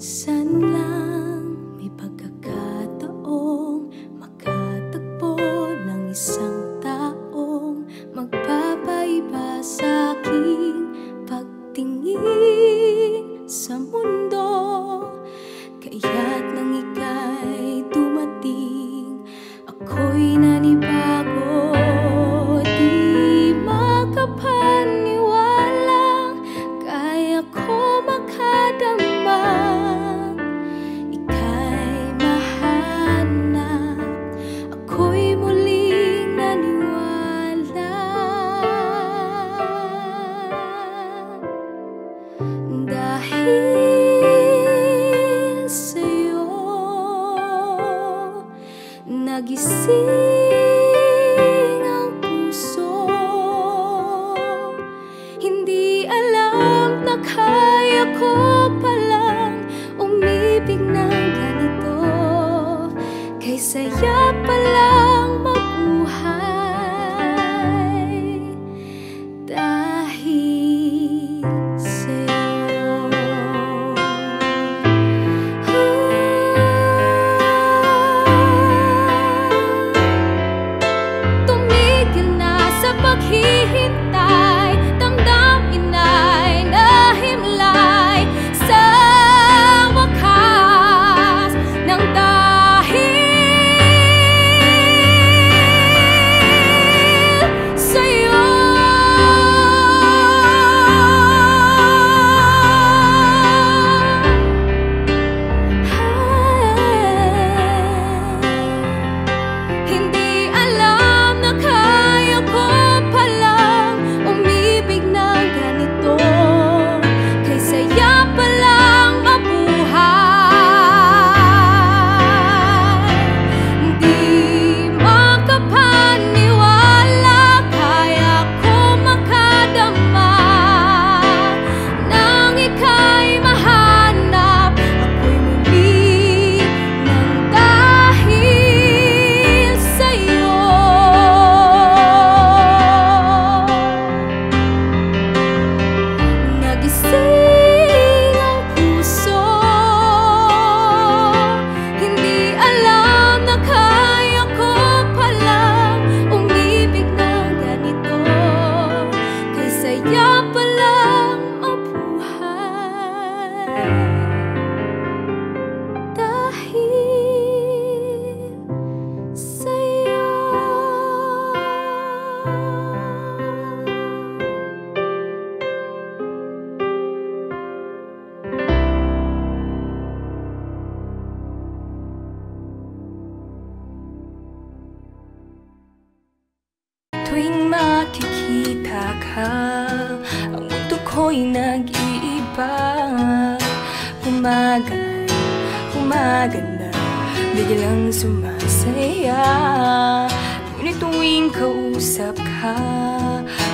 Minsan lang may pagkakataong makatagpo ng isang taong magpapaiba sa aking pagtingin sa mundo. Kaya't nang ika'y dumating, ako'y nanibago. Di makapaniwalang kaya ko makadama. Ika'y mahanap, ako'y muling naniwala. Dahil sa'yo nagising ang puso. Hindi alam na kaya ko palang umibig ng ganito. Kay saya palang mabuhay dahil sa'yo. Tumigil na sa paghihintay, damdamin ay nahimlay sa wakas ng dahil sa'yo. Hindi alam na kaya ko palang umibig ng ganito. Kay saya palang mabuhay. Di makapaniwala kaya ko makadama. Nang ika'y mahanap, ako'y muli ng dahil sa'yo. Nagising ang puso. Hindi alam na kaya ko palang umibig ng ganito. Kay saya palang mabuhay dahil sa'yo. Tuwing makikita ka, ang mundo ko'y nag-iiba. Gumaganda, biglang sumasaya. Ngunit tuwing kausap ka,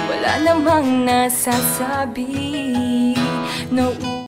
wala namang nasasabi. No